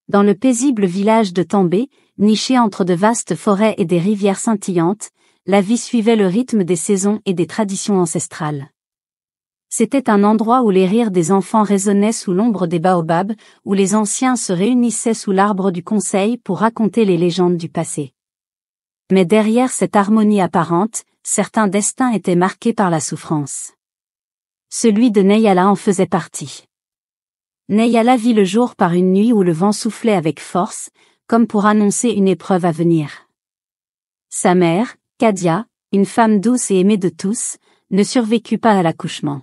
Dans le paisible village de Tambay, niché entre de vastes forêts et des rivières scintillantes, la vie suivait le rythme des saisons et des traditions ancestrales. C'était un endroit où les rires des enfants résonnaient sous l'ombre des baobabs, où les anciens se réunissaient sous l'arbre du conseil pour raconter les légendes du passé. Mais derrière cette harmonie apparente, certains destins étaient marqués par la souffrance. Celui de Neyala en faisait partie. Neyala vit le jour par une nuit où le vent soufflait avec force, comme pour annoncer une épreuve à venir. Sa mère, Kadia, une femme douce et aimée de tous, ne survécut pas à l'accouchement.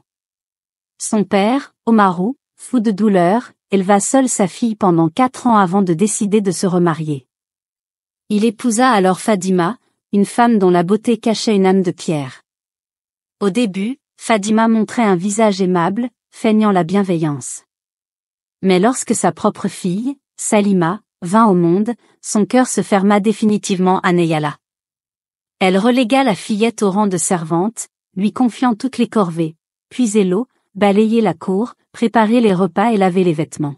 Son père, Omarou, fou de douleur, éleva seul sa fille pendant 4 ans avant de décider de se remarier. Il épousa alors Fadima, une femme dont la beauté cachait une âme de pierre. Au début, Fadima montrait un visage aimable, feignant la bienveillance. Mais lorsque sa propre fille, Salima, vint au monde, son cœur se ferma définitivement à Neyala. Elle relégua la fillette au rang de servante, lui confiant toutes les corvées, puiser l'eau, balayer la cour, préparer les repas et laver les vêtements.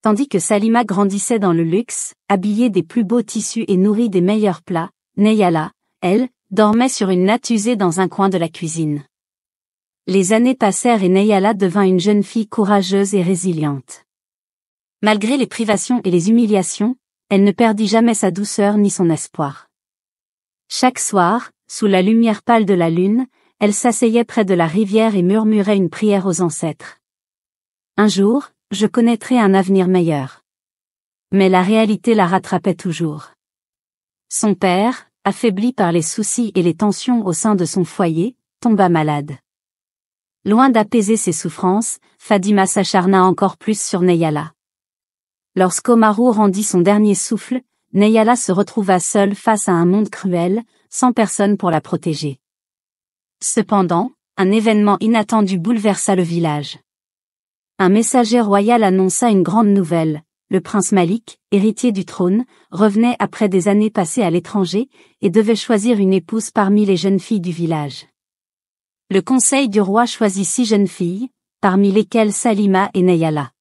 Tandis que Salima grandissait dans le luxe, habillée des plus beaux tissus et nourrie des meilleurs plats, Neyala, elle, dormait sur une natte usée dans un coin de la cuisine. Les années passèrent et Neyala devint une jeune fille courageuse et résiliente. Malgré les privations et les humiliations, elle ne perdit jamais sa douceur ni son espoir. Chaque soir, sous la lumière pâle de la lune, elle s'asseyait près de la rivière et murmurait une prière aux ancêtres. Un jour, je connaîtrai un avenir meilleur. Mais la réalité la rattrapait toujours. Son père, affaibli par les soucis et les tensions au sein de son foyer, tomba malade. Loin d'apaiser ses souffrances, Fadima s'acharna encore plus sur Neyala. Lorsqu'Omarou rendit son dernier souffle, Neyala se retrouva seule face à un monde cruel, sans personne pour la protéger. Cependant, un événement inattendu bouleversa le village. Un messager royal annonça une grande nouvelle. Le prince Malik, héritier du trône, revenait après des années passées à l'étranger, et devait choisir une épouse parmi les jeunes filles du village. Le conseil du roi choisit 6 jeunes filles, parmi lesquelles Salima et Neyala.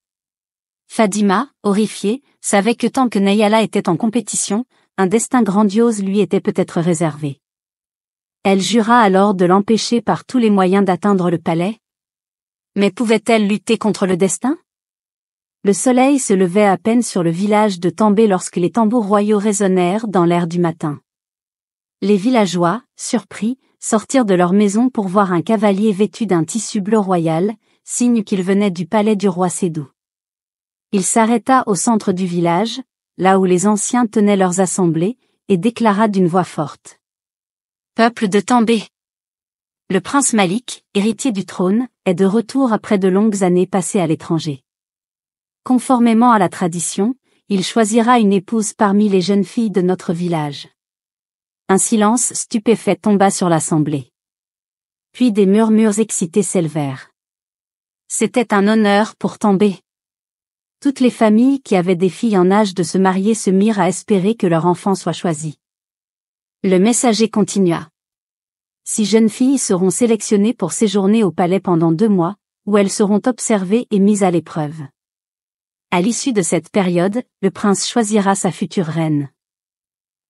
Fadima, horrifiée, savait que tant que Neyala était en compétition, un destin grandiose lui était peut-être réservé. Elle jura alors de l'empêcher par tous les moyens d'atteindre le palais. Mais pouvait-elle lutter contre le destin? Le soleil se levait à peine sur le village de Tambay lorsque les tambours royaux résonnèrent dans l'air du matin. Les villageois, surpris, sortirent de leur maison pour voir un cavalier vêtu d'un tissu bleu royal, signe qu'il venait du palais du roi Sédou. Il s'arrêta au centre du village, là où les anciens tenaient leurs assemblées, et déclara d'une voix forte. « Peuple de Tambay! Le prince Malik, héritier du trône, est de retour après de longues années passées à l'étranger. Conformément à la tradition, il choisira une épouse parmi les jeunes filles de notre village. » Un silence stupéfait tomba sur l'assemblée. Puis des murmures excités s'élevèrent. C'était un honneur pour Tambay. Toutes les familles qui avaient des filles en âge de se marier se mirent à espérer que leur enfant soit choisi. Le messager continua. 6 jeunes filles seront sélectionnées pour séjourner au palais pendant 2 mois, où elles seront observées et mises à l'épreuve. À l'issue de cette période, le prince choisira sa future reine.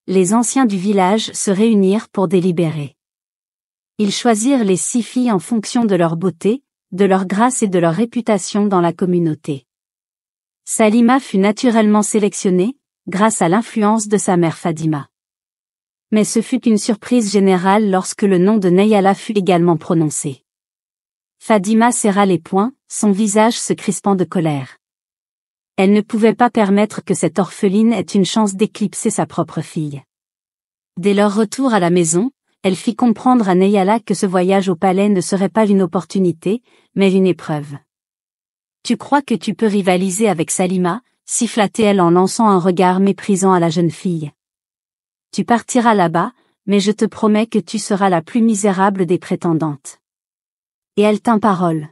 Les anciens du village se réunirent pour délibérer. Ils choisirent les 6 filles en fonction de leur beauté, de leur grâce et de leur réputation dans la communauté. Salima fut naturellement sélectionnée, grâce à l'influence de sa mère Fadima. Mais ce fut une surprise générale lorsque le nom de Neyala fut également prononcé. Fadima serra les poings, son visage se crispant de colère. Elle ne pouvait pas permettre que cette orpheline ait une chance d'éclipser sa propre fille. Dès leur retour à la maison, elle fit comprendre à Neyala que ce voyage au palais ne serait pas une opportunité, mais une épreuve. « Tu crois que tu peux rivaliser avec Salima ?» siffla-t-elle en lançant un regard méprisant à la jeune fille. « Tu partiras là-bas, mais je te promets que tu seras la plus misérable des prétendantes. » Et elle tint parole.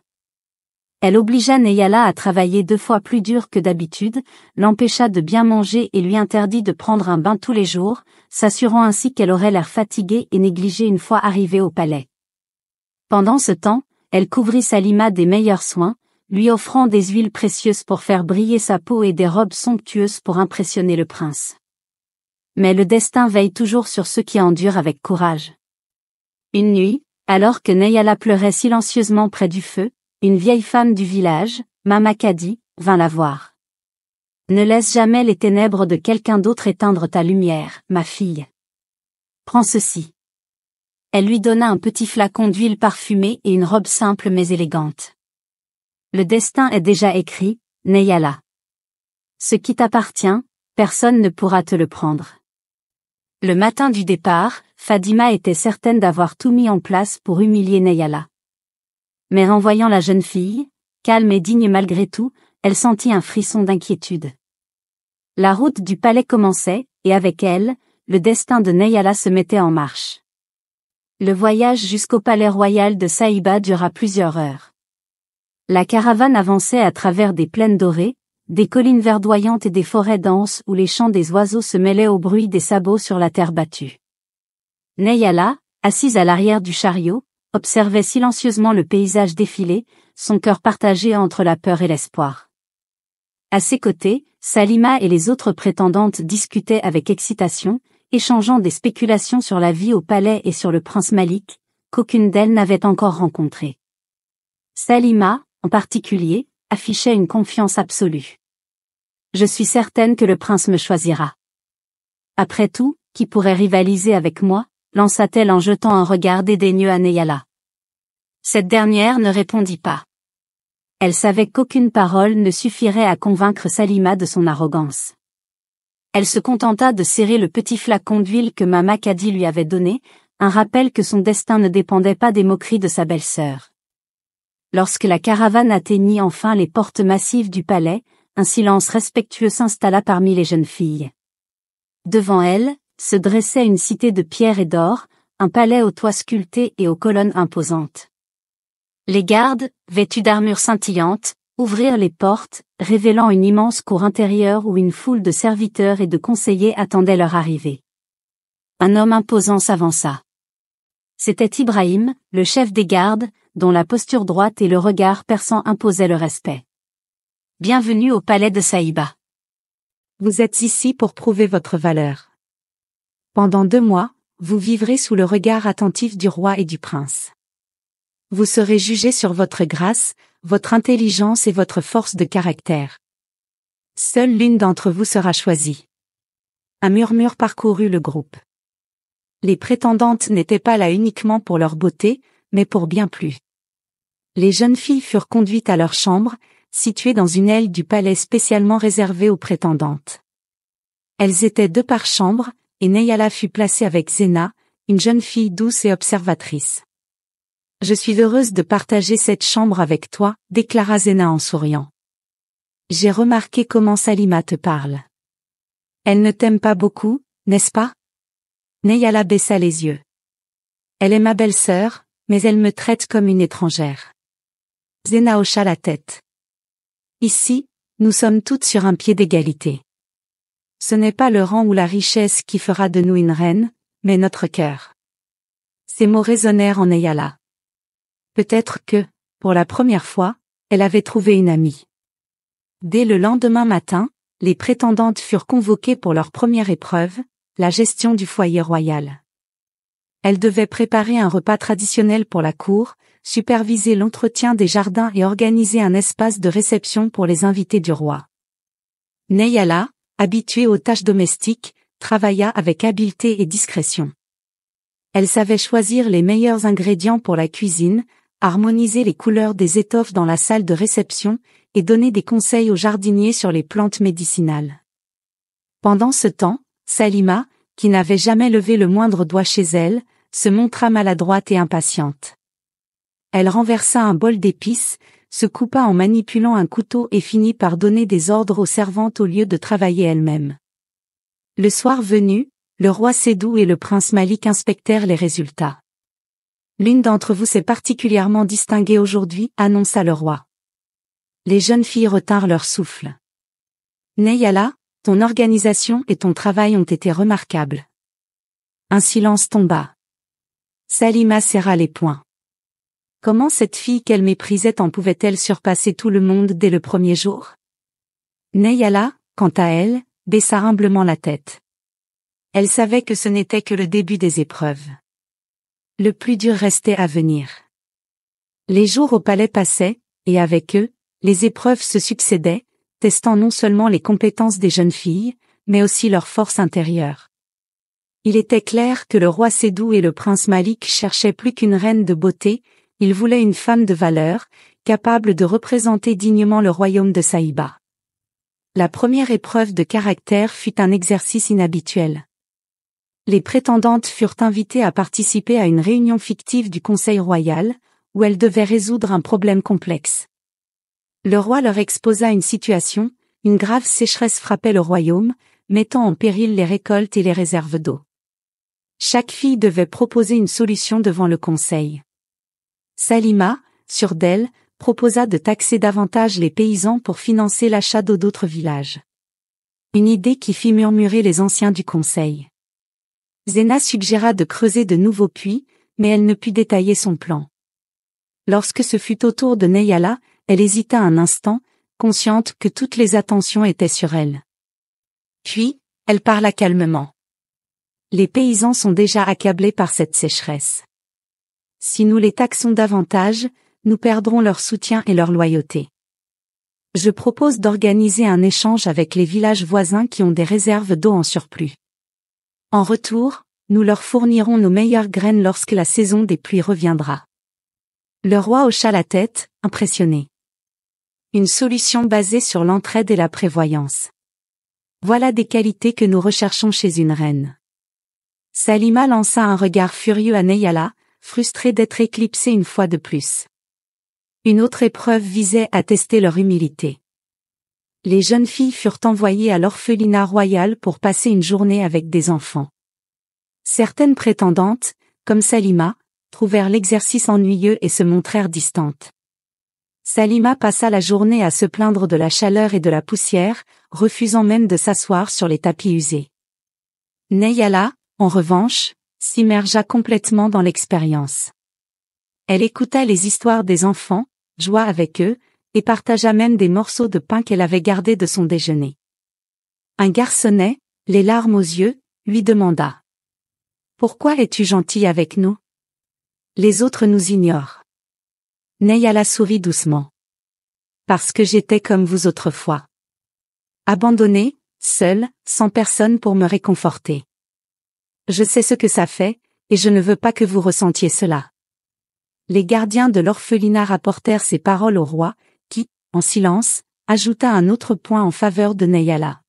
Elle obligea Neyala à travailler 2 fois plus dur que d'habitude, l'empêcha de bien manger et lui interdit de prendre un bain tous les jours, s'assurant ainsi qu'elle aurait l'air fatiguée et négligée une fois arrivée au palais. Pendant ce temps, elle couvrit Salima des meilleurs soins, lui offrant des huiles précieuses pour faire briller sa peau et des robes somptueuses pour impressionner le prince. Mais le destin veille toujours sur ceux qui endurent avec courage. Une nuit, alors que Neyala pleurait silencieusement près du feu, une vieille femme du village, Mama Kadi, vint la voir. « Ne laisse jamais les ténèbres de quelqu'un d'autre éteindre ta lumière, ma fille. Prends ceci. » Elle lui donna un petit flacon d'huile parfumée et une robe simple mais élégante. « Le destin est déjà écrit, Neyala. Ce qui t'appartient, personne ne pourra te le prendre. » Le matin du départ, Fadima était certaine d'avoir tout mis en place pour humilier Neyala. Mais en voyant la jeune fille, calme et digne malgré tout, elle sentit un frisson d'inquiétude. La route du palais commençait, et avec elle, le destin de Neyala se mettait en marche. Le voyage jusqu'au palais royal de Saïba dura plusieurs heures. La caravane avançait à travers des plaines dorées, des collines verdoyantes et des forêts denses où les chants des oiseaux se mêlaient au bruit des sabots sur la terre battue. Neyala, assise à l'arrière du chariot, observait silencieusement le paysage défiler, son cœur partagé entre la peur et l'espoir. À ses côtés, Salima et les autres prétendantes discutaient avec excitation, échangeant des spéculations sur la vie au palais et sur le prince Malik, qu'aucune d'elles n'avait encore rencontré. Salima, en particulier, affichait une confiance absolue. « Je suis certaine que le prince me choisira. Après tout, qui pourrait rivaliser avec moi ?» lança-t-elle en jetant un regard dédaigneux à Neyala. Cette dernière ne répondit pas. Elle savait qu'aucune parole ne suffirait à convaincre Salima de son arrogance. Elle se contenta de serrer le petit flacon d'huile que Mama Kadi lui avait donné, un rappel que son destin ne dépendait pas des moqueries de sa belle-sœur. Lorsque la caravane atteignit enfin les portes massives du palais, un silence respectueux s'installa parmi les jeunes filles. Devant elle, se dressait une cité de pierre et d'or, un palais aux toits sculptés et aux colonnes imposantes. Les gardes, vêtus d'armures scintillantes, ouvrirent les portes, révélant une immense cour intérieure où une foule de serviteurs et de conseillers attendaient leur arrivée. Un homme imposant s'avança. C'était Ibrahim, le chef des gardes, dont la posture droite et le regard perçant imposaient le respect. « Bienvenue au palais de Saïba. Vous êtes ici pour prouver votre valeur. Pendant 2 mois, vous vivrez sous le regard attentif du roi et du prince. Vous serez jugé sur votre grâce, votre intelligence et votre force de caractère. Seule l'une d'entre vous sera choisie. » Un murmure parcourut le groupe. Les prétendantes n'étaient pas là uniquement pour leur beauté, mais pour bien plus. Les jeunes filles furent conduites à leur chambre, située dans une aile du palais spécialement réservée aux prétendantes. Elles étaient 2 par chambre, et Neyala fut placée avec Zena, une jeune fille douce et observatrice. « Je suis heureuse de partager cette chambre avec toi, » déclara Zena en souriant. « J'ai remarqué comment Salima te parle. Elle ne t'aime pas beaucoup, n'est-ce pas ?» Neyala baissa les yeux. « Elle est ma belle-sœur, mais elle me traite comme une étrangère. » Zena hocha la tête. « Ici, nous sommes toutes sur un pied d'égalité. Ce n'est pas le rang ou la richesse qui fera de nous une reine, mais notre cœur. » Ces mots résonnèrent en Neyala. Peut-être que, pour la première fois, elle avait trouvé une amie. Dès le lendemain matin, les prétendantes furent convoquées pour leur première épreuve, la gestion du foyer royal. Elles devaient préparer un repas traditionnel pour la cour, superviser l'entretien des jardins et organiser un espace de réception pour les invités du roi. Neyala, habituée aux tâches domestiques, travailla avec habileté et discrétion. Elle savait choisir les meilleurs ingrédients pour la cuisine, harmoniser les couleurs des étoffes dans la salle de réception et donner des conseils aux jardiniers sur les plantes médicinales. Pendant ce temps, Salima, qui n'avait jamais levé le moindre doigt chez elle, se montra maladroite et impatiente. Elle renversa un bol d'épices, se coupa en manipulant un couteau et finit par donner des ordres aux servantes au lieu de travailler elle-même. Le soir venu, le roi Sédou et le prince Malik inspectèrent les résultats. « L'une d'entre vous s'est particulièrement distinguée aujourd'hui, » annonça le roi. Les jeunes filles retinrent leur souffle. « Neyala, ton organisation et ton travail ont été remarquables. » Un silence tomba. Salima serra les poings. Comment cette fille qu'elle méprisait en pouvait-elle surpasser tout le monde dès le premier jour? Neyala, quant à elle, baissa humblement la tête. Elle savait que ce n'était que le début des épreuves. Le plus dur restait à venir. Les jours au palais passaient, et avec eux, les épreuves se succédaient, testant non seulement les compétences des jeunes filles, mais aussi leur force intérieure. Il était clair que le roi Sédou et le prince Malik cherchaient plus qu'une reine de beauté, ils voulaient une femme de valeur, capable de représenter dignement le royaume de Saïba. La première épreuve de caractère fut un exercice inhabituel. Les prétendantes furent invitées à participer à une réunion fictive du Conseil royal, où elles devaient résoudre un problème complexe. Le roi leur exposa une situation, une grave sécheresse frappait le royaume, mettant en péril les récoltes et les réserves d'eau. Chaque fille devait proposer une solution devant le conseil. Salima, sûre d'elle, proposa de taxer davantage les paysans pour financer l'achat d'eau d'autres villages. Une idée qui fit murmurer les anciens du conseil. Zéna suggéra de creuser de nouveaux puits, mais elle ne put détailler son plan. Lorsque ce fut au tour de Neyala, elle hésita un instant, consciente que toutes les attentions étaient sur elle. Puis, elle parla calmement. Les paysans sont déjà accablés par cette sécheresse. Si nous les taxons davantage, nous perdrons leur soutien et leur loyauté. Je propose d'organiser un échange avec les villages voisins qui ont des réserves d'eau en surplus. En retour, nous leur fournirons nos meilleures graines lorsque la saison des pluies reviendra. Le roi hocha la tête, impressionné. Une solution basée sur l'entraide et la prévoyance. Voilà des qualités que nous recherchons chez une reine. Salima lança un regard furieux à Neyala, frustrée d'être éclipsée une fois de plus. Une autre épreuve visait à tester leur humilité. Les jeunes filles furent envoyées à l'orphelinat royal pour passer une journée avec des enfants. Certaines prétendantes, comme Salima, trouvèrent l'exercice ennuyeux et se montrèrent distantes. Salima passa la journée à se plaindre de la chaleur et de la poussière, refusant même de s'asseoir sur les tapis usés. Neyala, en revanche, s'immergea complètement dans l'expérience. Elle écouta les histoires des enfants, joua avec eux, et partagea même des morceaux de pain qu'elle avait gardés de son déjeuner. Un garçonnet, les larmes aux yeux, lui demanda. « Pourquoi es-tu gentille avec nous? Les autres nous ignorent. » Neyala sourit doucement. « Parce que j'étais comme vous autrefois. Abandonnée, seule, sans personne pour me réconforter. Je sais ce que ça fait, et je ne veux pas que vous ressentiez cela. » Les gardiens de l'orphelinat rapportèrent ces paroles au roi, qui, en silence, ajouta un autre point en faveur de Neyala.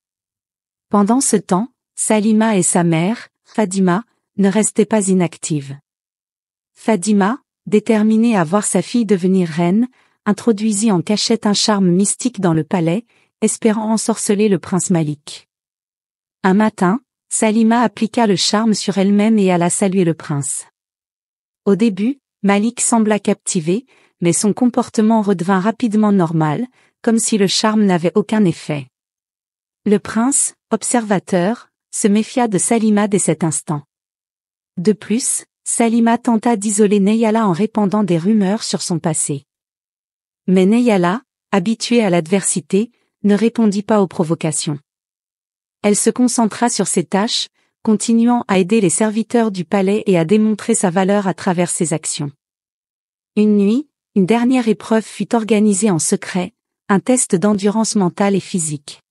Pendant ce temps, Salima et sa mère, Fadima, ne restaient pas inactives. Fadima, déterminée à voir sa fille devenir reine, introduisit en cachette un charme mystique dans le palais, espérant ensorceler le prince Malik. Un matin, Salima appliqua le charme sur elle-même et alla saluer le prince. Au début, Malik sembla captivé, mais son comportement redevint rapidement normal, comme si le charme n'avait aucun effet. Le prince, observateur, se méfia de Salima dès cet instant. De plus, Salima tenta d'isoler Neyala en répandant des rumeurs sur son passé. Mais Neyala, habituée à l'adversité, ne répondit pas aux provocations. Elle se concentra sur ses tâches, continuant à aider les serviteurs du palais et à démontrer sa valeur à travers ses actions. Une nuit, une dernière épreuve fut organisée en secret, un test d'endurance mentale et physique.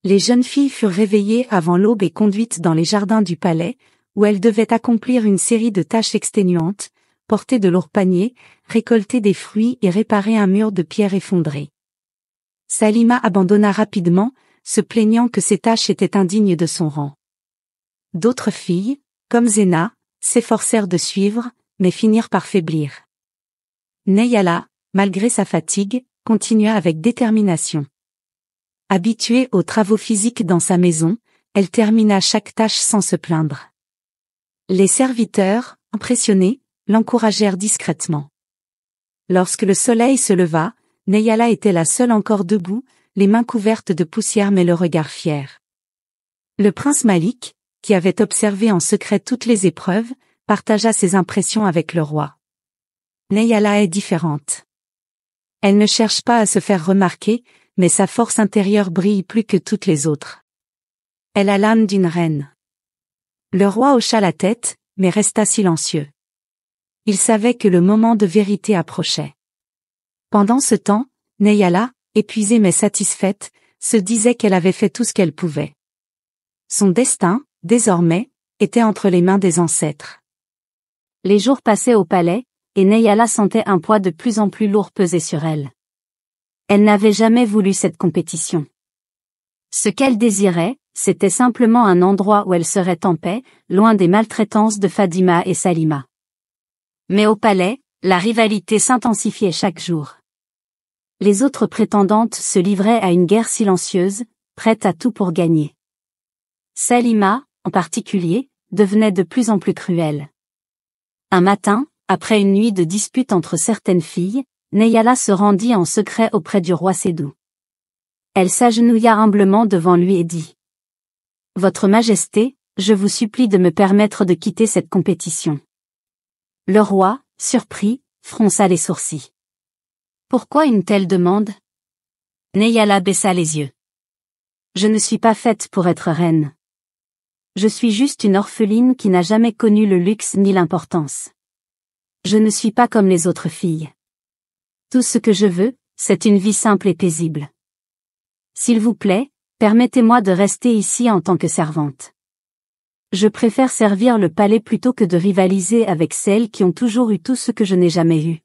Les jeunes filles furent réveillées avant l'aube et conduites dans les jardins du palais, où elles devaient accomplir une série de tâches exténuantes, porter de lourds paniers, récolter des fruits et réparer un mur de pierre effondré. Salima abandonna rapidement, se plaignant que ces tâches étaient indignes de son rang. D'autres filles, comme Zéna, s'efforcèrent de suivre, mais finirent par faiblir. Neyala, malgré sa fatigue, continua avec détermination. Habituée aux travaux physiques dans sa maison, elle termina chaque tâche sans se plaindre. Les serviteurs, impressionnés, l'encouragèrent discrètement. Lorsque le soleil se leva, Neyala était la seule encore debout, les mains couvertes de poussière mais le regard fier. Le prince Malik, qui avait observé en secret toutes les épreuves, partagea ses impressions avec le roi. Neyhala est différente. Elle ne cherche pas à se faire remarquer, mais sa force intérieure brille plus que toutes les autres. Elle a l'âme d'une reine. Le roi hocha la tête, mais resta silencieux. Il savait que le moment de vérité approchait. Pendant ce temps, Neyhala, épuisée mais satisfaite, se disait qu'elle avait fait tout ce qu'elle pouvait. Son destin, désormais, était entre les mains des ancêtres. Les jours passaient au palais, et Neyhala sentait un poids de plus en plus lourd peser sur elle. Elle n'avait jamais voulu cette compétition. Ce qu'elle désirait, c'était simplement un endroit où elle serait en paix, loin des maltraitances de Fadima et Salima. Mais au palais, la rivalité s'intensifiait chaque jour. Les autres prétendantes se livraient à une guerre silencieuse, prête à tout pour gagner. Salima, en particulier, devenait de plus en plus cruelle. Un matin, après une nuit de dispute entre certaines filles, Neyhala se rendit en secret auprès du roi Sédou. Elle s'agenouilla humblement devant lui et dit : « Votre Majesté, je vous supplie de me permettre de quitter cette compétition. » Le roi, surpris, fronça les sourcils. Pourquoi une telle demande ? Neyhala baissa les yeux. Je ne suis pas faite pour être reine. Je suis juste une orpheline qui n'a jamais connu le luxe ni l'importance. Je ne suis pas comme les autres filles. Tout ce que je veux, c'est une vie simple et paisible. S'il vous plaît, permettez-moi de rester ici en tant que servante. Je préfère servir le palais plutôt que de rivaliser avec celles qui ont toujours eu tout ce que je n'ai jamais eu.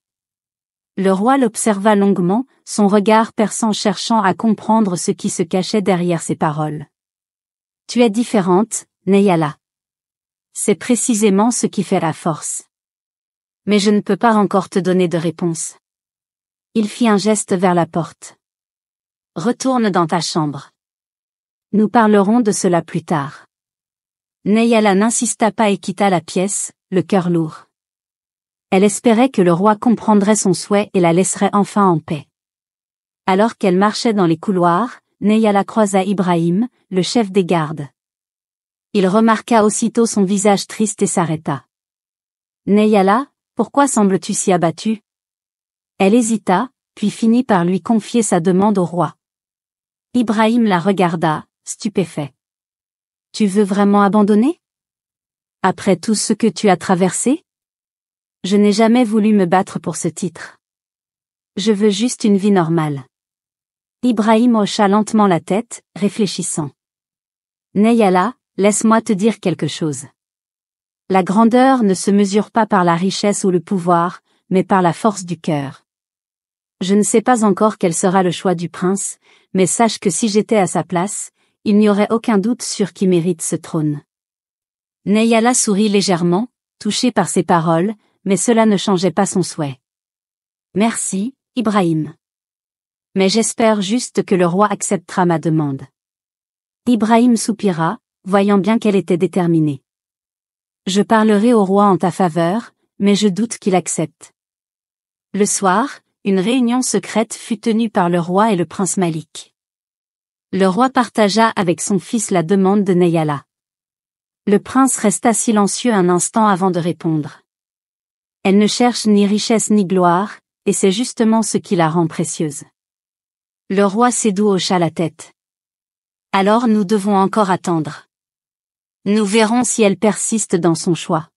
Le roi l'observa longuement, son regard perçant cherchant à comprendre ce qui se cachait derrière ses paroles. Tu es différente, Neyhala. C'est précisément ce qui fait la force. Mais je ne peux pas encore te donner de réponse. Il fit un geste vers la porte. Retourne dans ta chambre. Nous parlerons de cela plus tard. Neyhala n'insista pas et quitta la pièce, le cœur lourd. Elle espérait que le roi comprendrait son souhait et la laisserait enfin en paix. Alors qu'elle marchait dans les couloirs, Neyhala croisa Ibrahim, le chef des gardes. Il remarqua aussitôt son visage triste et s'arrêta. « Neyhala, pourquoi sembles-tu si abattue ?» Elle hésita, puis finit par lui confier sa demande au roi. Ibrahim la regarda, stupéfait. « Tu veux vraiment abandonner ? Après tout ce que tu as traversé ? Je n'ai jamais voulu me battre pour ce titre. Je veux juste une vie normale. » Ibrahim hocha lentement la tête, réfléchissant. « Neyhala, laisse-moi te dire quelque chose. La grandeur ne se mesure pas par la richesse ou le pouvoir, mais par la force du cœur. Je ne sais pas encore quel sera le choix du prince, mais sache que si j'étais à sa place, il n'y aurait aucun doute sur qui mérite ce trône. » Neyhala sourit légèrement, touchée par ces paroles, mais cela ne changeait pas son souhait. « Merci, Ibrahim. Mais j'espère juste que le roi acceptera ma demande. » Ibrahim soupira, voyant bien qu'elle était déterminée. « Je parlerai au roi en ta faveur, mais je doute qu'il accepte. » Le soir, une réunion secrète fut tenue par le roi et le prince Malik. Le roi partagea avec son fils la demande de Neyhala. Le prince resta silencieux un instant avant de répondre. Elle ne cherche ni richesse ni gloire, et c'est justement ce qui la rend précieuse. Le roi Sédou hocha la tête. Alors nous devons encore attendre. Nous verrons si elle persiste dans son choix.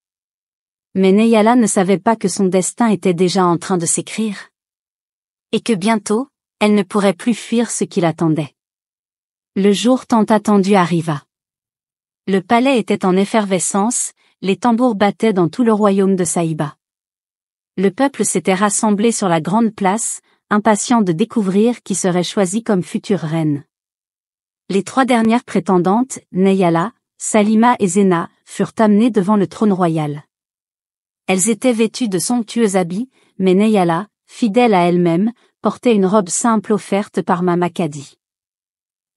Mais Neyhala ne savait pas que son destin était déjà en train de s'écrire. Et que bientôt, elle ne pourrait plus fuir ce qui l'attendait. Le jour tant attendu arriva. Le palais était en effervescence, les tambours battaient dans tout le royaume de Saïba. Le peuple s'était rassemblé sur la grande place, impatient de découvrir qui serait choisi comme future reine. Les 3 dernières prétendantes, Neyhala, Salima et Zena, furent amenées devant le trône royal. Elles étaient vêtues de somptueux habits, mais Neyhala, fidèle à elle-même, portait une robe simple offerte par Mama Kadi.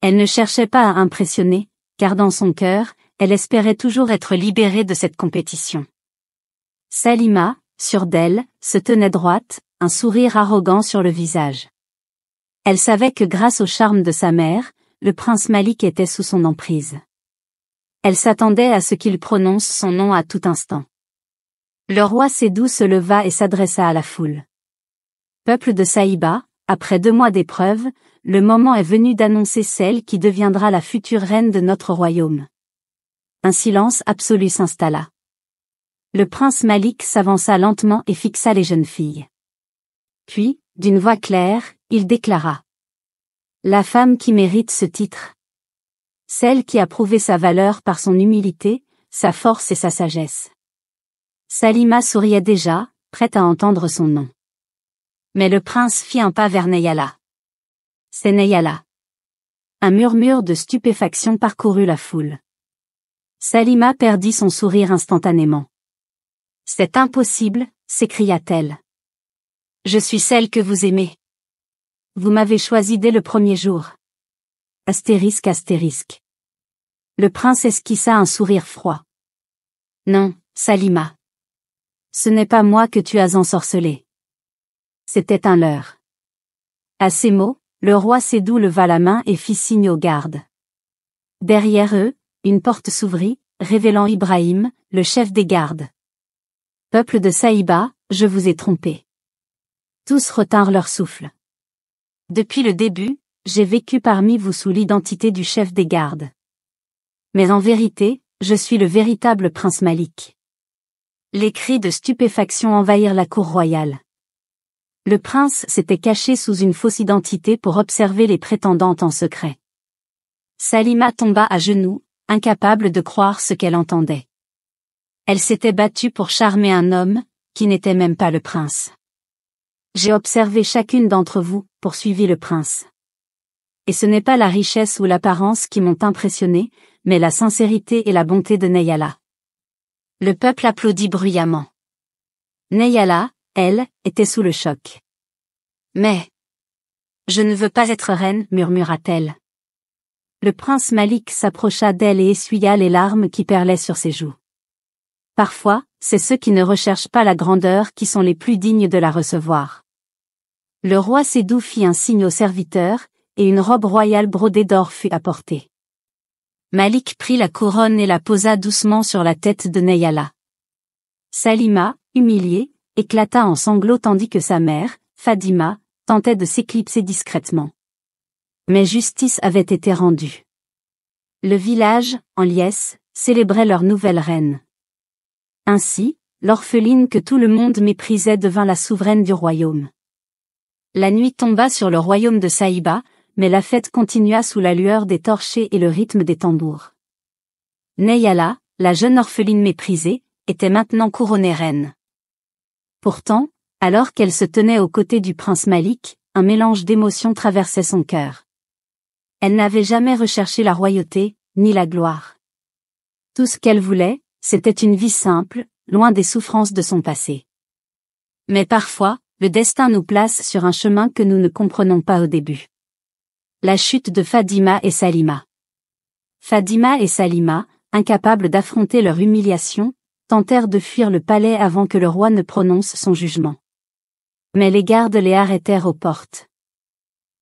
Elle ne cherchait pas à impressionner, car dans son cœur, elle espérait toujours être libérée de cette compétition. Salima, sûre d'elle, se tenait droite, un sourire arrogant sur le visage. Elle savait que grâce au charme de sa mère, le prince Malik était sous son emprise. Elle s'attendait à ce qu'il prononce son nom à tout instant. Le roi Sédou se leva et s'adressa à la foule. Peuple de Saïba, après 2 mois d'épreuve, le moment est venu d'annoncer celle qui deviendra la future reine de notre royaume. Un silence absolu s'installa. Le prince Malik s'avança lentement et fixa les jeunes filles. Puis, d'une voix claire, il déclara. La femme qui mérite ce titre. Celle qui a prouvé sa valeur par son humilité, sa force et sa sagesse. Salima souriait déjà, prête à entendre son nom. Mais le prince fit un pas vers Neyala. C'est Neyala. Un murmure de stupéfaction parcourut la foule. Salima perdit son sourire instantanément. C'est impossible, s'écria-t-elle. Je suis celle que vous aimez. Vous m'avez choisi dès le premier jour. Astérisque astérisque. Le prince esquissa un sourire froid. Non, Salima. Ce n'est pas moi que tu as ensorcelé. C'était un leurre. À ces mots, le roi Sédou leva la main et fit signe aux gardes. Derrière eux, une porte s'ouvrit, révélant Ibrahim, le chef des gardes. Peuple de Saïba, je vous ai trompé. Tous retinrent leur souffle. Depuis le début, j'ai vécu parmi vous sous l'identité du chef des gardes. Mais en vérité, je suis le véritable prince Malik. Les cris de stupéfaction envahirent la cour royale. Le prince s'était caché sous une fausse identité pour observer les prétendantes en secret. Salima tomba à genoux, incapable de croire ce qu'elle entendait. Elle s'était battue pour charmer un homme, qui n'était même pas le prince. J'ai observé chacune d'entre vous, poursuivit le prince. Et ce n'est pas la richesse ou l'apparence qui m'ont impressionné, mais la sincérité et la bonté de Neyala. Le peuple applaudit bruyamment. Neyala, elle, était sous le choc. Mais... Je ne veux pas être reine, murmura-t-elle. Le prince Malik s'approcha d'elle et essuya les larmes qui perlaient sur ses joues. Parfois, c'est ceux qui ne recherchent pas la grandeur qui sont les plus dignes de la recevoir. Le roi Sédou fit un signe aux serviteurs, et une robe royale brodée d'or fut apportée. Malik prit la couronne et la posa doucement sur la tête de Neyala. Salima, humiliée, éclata en sanglots tandis que sa mère, Fadima, tentait de s'éclipser discrètement. Mais justice avait été rendue. Le village, en liesse, célébrait leur nouvelle reine. Ainsi, l'orpheline que tout le monde méprisait devint la souveraine du royaume. La nuit tomba sur le royaume de Saïba, mais la fête continua sous la lueur des torchers et le rythme des tambours. Neyala, la jeune orpheline méprisée, était maintenant couronnée reine. Pourtant, alors qu'elle se tenait aux côtés du prince Malik, un mélange d'émotions traversait son cœur. Elle n'avait jamais recherché la royauté, ni la gloire. Tout ce qu'elle voulait, c'était une vie simple, loin des souffrances de son passé. Mais parfois, le destin nous place sur un chemin que nous ne comprenons pas au début. La chute de Fadima et Salima. Fadima et Salima, incapables d'affronter leur humiliation, tentèrent de fuir le palais avant que le roi ne prononce son jugement. Mais les gardes les arrêtèrent aux portes.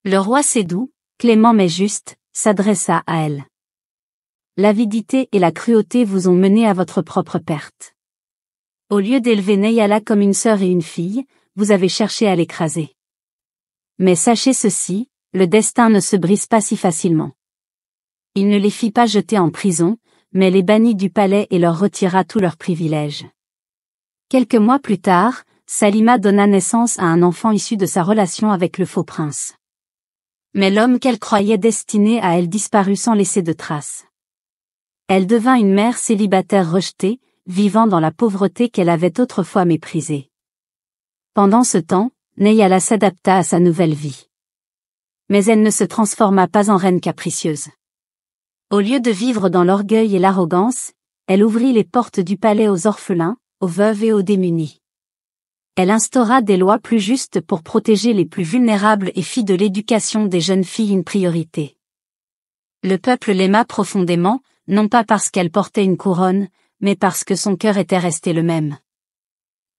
Le roi Sédou, clément mais juste, s'adressa à elle. L'avidité et la cruauté vous ont mené à votre propre perte. Au lieu d'élever Neyala comme une sœur et une fille, vous avez cherché à l'écraser. Mais sachez ceci, le destin ne se brise pas si facilement. Il ne les fit pas jeter en prison, mais les bannit du palais et leur retira tous leurs privilèges. Quelques mois plus tard, Salima donna naissance à un enfant issu de sa relation avec le faux prince. Mais l'homme qu'elle croyait destiné à elle disparut sans laisser de traces. Elle devint une mère célibataire rejetée, vivant dans la pauvreté qu'elle avait autrefois méprisée. Pendant ce temps, Neyala s'adapta à sa nouvelle vie. Mais elle ne se transforma pas en reine capricieuse. Au lieu de vivre dans l'orgueil et l'arrogance, elle ouvrit les portes du palais aux orphelins, aux veuves et aux démunis. Elle instaura des lois plus justes pour protéger les plus vulnérables et fit de l'éducation des jeunes filles une priorité. Le peuple l'aima profondément, non pas parce qu'elle portait une couronne, mais parce que son cœur était resté le même.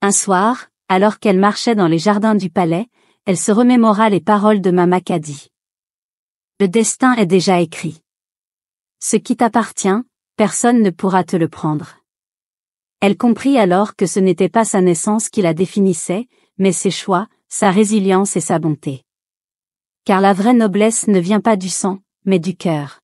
Un soir, alors qu'elle marchait dans les jardins du palais, elle se remémora les paroles de Mama Kadi. Le destin est déjà écrit. Ce qui t'appartient, personne ne pourra te le prendre. Elle comprit alors que ce n'était pas sa naissance qui la définissait, mais ses choix, sa résilience et sa bonté. Car la vraie noblesse ne vient pas du sang, mais du cœur.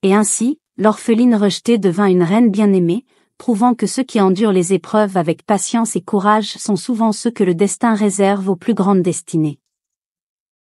Et ainsi, l'orpheline rejetée devint une reine bien-aimée, prouvant que ceux qui endurent les épreuves avec patience et courage sont souvent ceux que le destin réserve aux plus grandes destinées.